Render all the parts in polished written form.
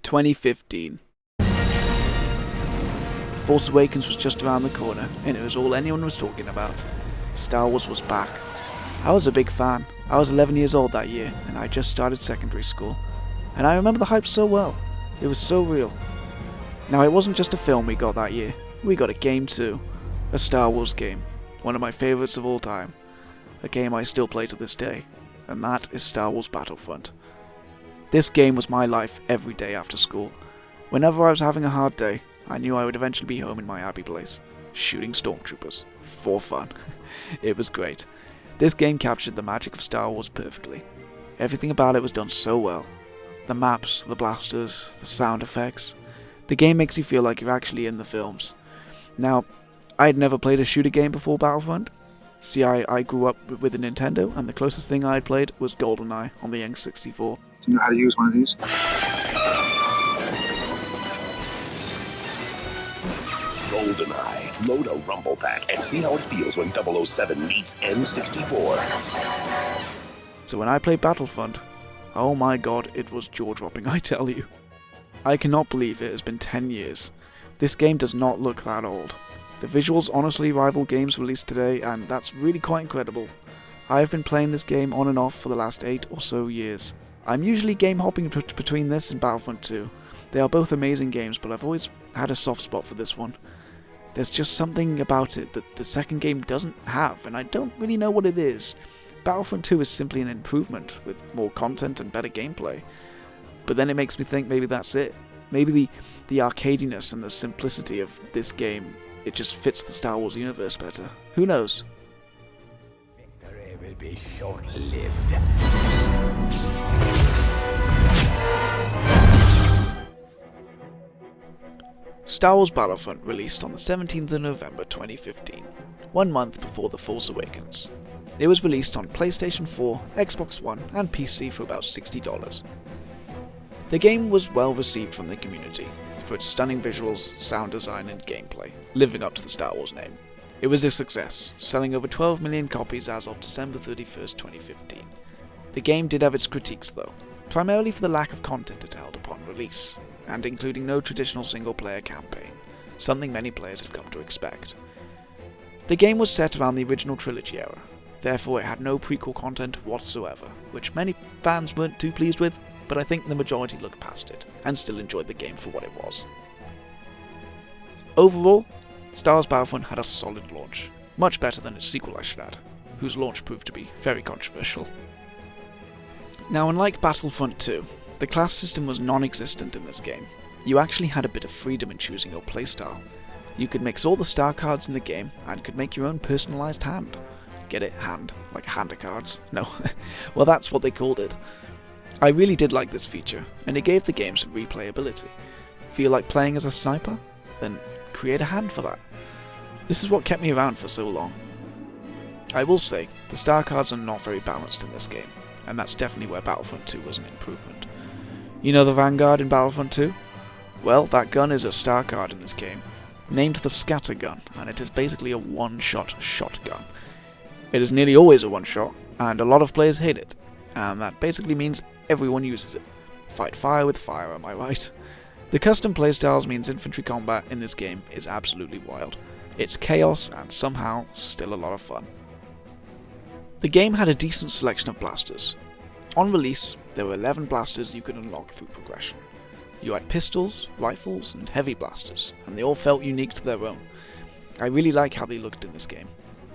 2015. Force Awakens was just around the corner, and it was all anyone was talking about. Star Wars was back. I was a big fan. I was 11 years old that year, and I just started secondary school. And I remember the hype so well. It was so real. Now, it wasn't just a film we got that year. We got a game too. A Star Wars game. One of my favorites of all time. A game I still play to this day. And that is Star Wars Battlefront. This game was my life every day after school. Whenever I was having a hard day, I knew I would eventually be home in my happy place, shooting stormtroopers. For fun. It was great. This game captured the magic of Star Wars perfectly. Everything about it was done so well. The maps, the blasters, the sound effects. The game makes you feel like you're actually in the films. Now, I had never played a shooter game before Battlefront. See, I grew up with a Nintendo, and the closest thing I had played was GoldenEye on the N64. Do you know how to use one of these? GoldenEye. Load a rumble pack and see how it feels when 007 meets N64. So when I played Battlefront, oh my god, it was jaw-dropping, I tell you. I cannot believe it has been 10 years. This game does not look that old. The visuals honestly rival games released today, and that's really quite incredible. I have been playing this game on and off for the last 8 or so years. I'm usually game hopping between this and Battlefront 2. They are both amazing games, but I've always had a soft spot for this one. There's just something about it that the second game doesn't have, and I don't really know what it is. Battlefront 2 is simply an improvement, with more content and better gameplay. But then it makes me think maybe that's it. Maybe the arcadiness and the simplicity of this game, it just fits the Star Wars universe better. Who knows? Victory will be short-lived. Star Wars Battlefront released on the 17th of November 2015, 1 month before The Force Awakens. It was released on PlayStation 4, Xbox One, and PC for about $60. The game was well received from the community, for its stunning visuals, sound design, and gameplay, living up to the Star Wars name. It was a success, selling over 12 million copies as of December 31st, 2015. The game did have its critiques though, primarily for the lack of content it held upon release, and including no traditional single-player campaign, something many players had come to expect. The game was set around the original trilogy era, therefore it had no prequel content whatsoever, which many fans weren't too pleased with, but I think the majority looked past it, and still enjoyed the game for what it was. Overall, Star Wars Battlefront had a solid launch, much better than its sequel I should add, whose launch proved to be very controversial. Now, unlike Battlefront 2, the class system was non-existent in this game. You actually had a bit of freedom in choosing your playstyle. You could mix all the star cards in the game, and could make your own personalised hand. Get it? Hand. Like a hand of cards? No. Well, that's what they called it. I really did like this feature, and it gave the game some replayability. Feel like playing as a sniper? Then create a hand for that. This is what kept me around for so long. I will say, the star cards are not very balanced in this game, and that's definitely where Battlefront 2 was an improvement. You know the Vanguard in Battlefront 2? Well, that gun is a star card in this game, named the Scatter Gun, and it is basically a one-shot shotgun. It is nearly always a one-shot, and a lot of players hate it, and that basically means everyone uses it. Fight fire with fire, am I right? The custom playstyles means infantry combat in this game is absolutely wild. It's chaos and somehow still a lot of fun. The game had a decent selection of blasters. On release, there were 11 blasters you could unlock through progression. You had pistols, rifles, and heavy blasters, and they all felt unique to their own. I really like how they looked in this game.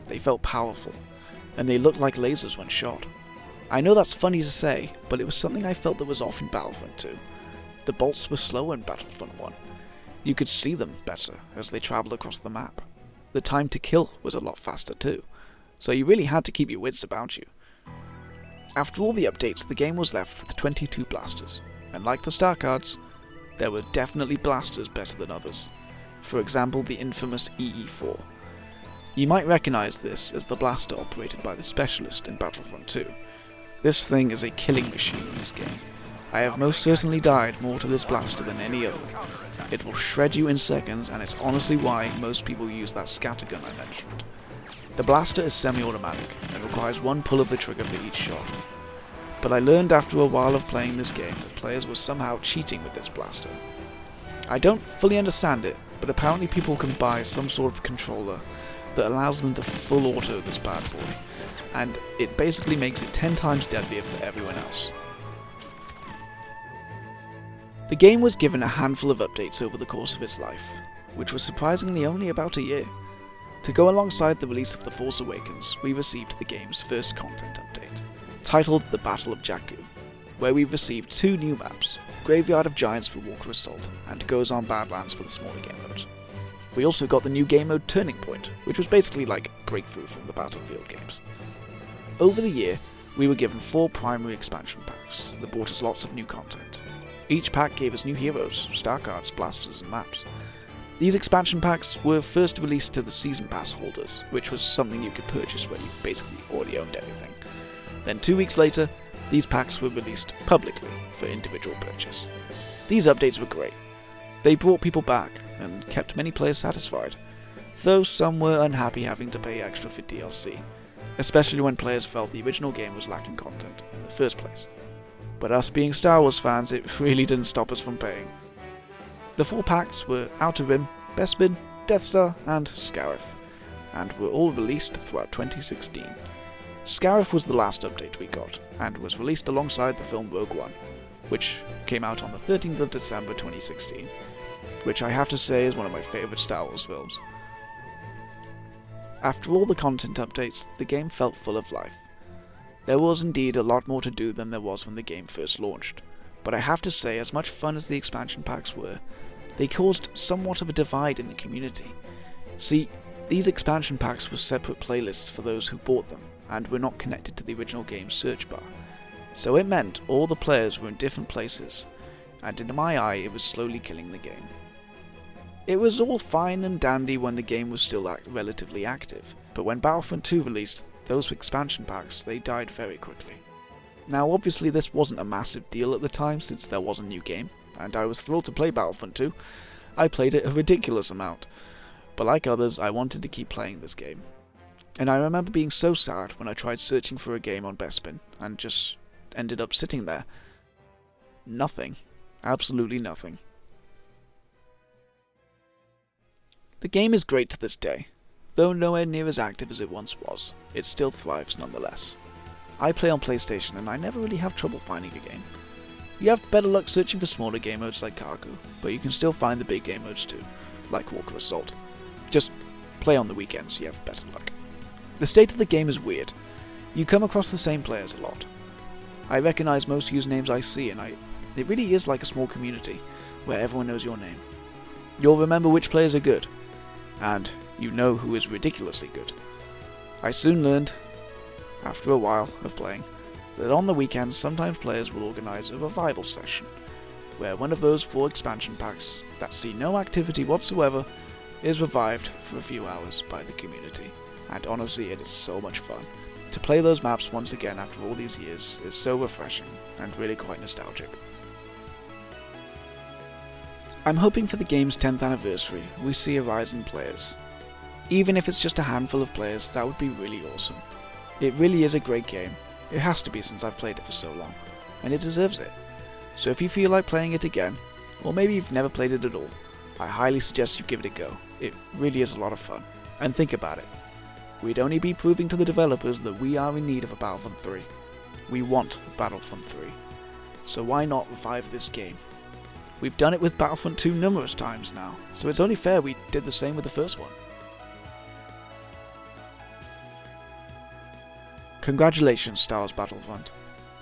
They felt powerful, and they looked like lasers when shot. I know that's funny to say, but it was something I felt that was off in Battlefront 2. The bolts were slower in Battlefront 1. You could see them better as they travelled across the map. The time to kill was a lot faster too, so you really had to keep your wits about you. After all the updates, the game was left with 22 blasters, and like the star cards, there were definitely blasters better than others. For example, the infamous EE4. You might recognise this as the blaster operated by the Specialist in Battlefront 2. This thing is a killing machine in this game. I have most certainly died more to this blaster than any other. It will shred you in seconds, and it's honestly why most people use that scattergun I mentioned. The blaster is semi-automatic, and requires one pull of the trigger for each shot. but I learned after a while of playing this game that players were somehow cheating with this blaster. I don't fully understand it, but apparently people can buy some sort of controller that allows them to full auto this bad boy, and it basically makes it 10 times deadlier for everyone else. The game was given a handful of updates over the course of its life, which was surprisingly only about a year. To go alongside the release of The Force Awakens, we received the game's first content update, titled The Battle of Jakku, where we received 2 new maps, Graveyard of Giants for Walker Assault and Goes on Badlands for the smaller game modes. We also got the new game mode Turning Point, which was basically like Breakthrough from the Battlefield games. Over the year, we were given 4 primary expansion packs that brought us lots of new content. Each pack gave us new heroes, star cards, blasters, and maps. These expansion packs were first released to the Season Pass holders, which was something you could purchase when you basically already owned everything. Then 2 weeks later, these packs were released publicly for individual purchase. These updates were great. They brought people back and kept many players satisfied, though some were unhappy having to pay extra for DLC, especially when players felt the original game was lacking content in the first place. But us being Star Wars fans, it really didn't stop us from paying. The 4 packs were Outer Rim, Bespin, Death Star, and Scarif, and were all released throughout 2016. Scarif was the last update we got, and was released alongside the film Rogue One, which came out on the 13th of December 2016, which I have to say is one of my favourite Star Wars films. After all the content updates, the game felt full of life. There was indeed a lot more to do than there was when the game first launched, but I have to say, as much fun as the expansion packs were, they caused somewhat of a divide in the community. See, these expansion packs were separate playlists for those who bought them, and were not connected to the original game's search bar. So it meant all the players were in different places, and in my eye it was slowly killing the game. It was all fine and dandy when the game was still relatively active, but when Battlefront 2 released those expansion packs, they died very quickly. Now obviously this wasn't a massive deal at the time since there was a new game, and I was thrilled to play Battlefront 2. I played it a ridiculous amount, but like others I wanted to keep playing this game. And I remember being so sad when I tried searching for a game on Bespin and just ended up sitting there. Nothing. Absolutely nothing. The game is great to this day. Though nowhere near as active as it once was, it still thrives nonetheless. I play on PlayStation and I never really have trouble finding a game. You have better luck searching for smaller game modes like Cargo, but you can still find the big game modes too, like Walker Assault. Just play on the weekends, you have better luck. The state of the game is weird. You come across the same players a lot. I recognise most usernames I see, and it really is like a small community, where everyone knows your name. You'll remember which players are good, and you know who is ridiculously good. I soon learned, after a while of playing, that on the weekends sometimes players will organise a revival session, where one of those 4 expansion packs that see no activity whatsoever is revived for a few hours by the community. And honestly, it is so much fun. To play those maps once again after all these years is so refreshing and really quite nostalgic. I'm hoping for the game's 10th anniversary we see a rise in players. Even if it's just a handful of players, that would be really awesome. It really is a great game. It has to be since I've played it for so long, and it deserves it. So if you feel like playing it again, or maybe you've never played it at all, I highly suggest you give it a go. It really is a lot of fun. And think about it. We'd only be proving to the developers that we are in need of a Battlefront 3. We want Battlefront 3. So why not revive this game? We've done it with Battlefront 2 numerous times now, so it's only fair we did the same with the first one. Congratulations, Star Wars Battlefront.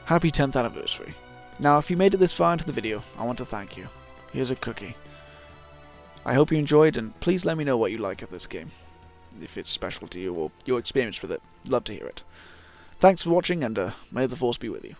Happy 10th anniversary. Now if you made it this far into the video, I want to thank you. Here's a cookie. I hope you enjoyed, and please let me know what you like of this game. If it's special to you or your experience with it, love to hear it. Thanks for watching, and may the Force be with you.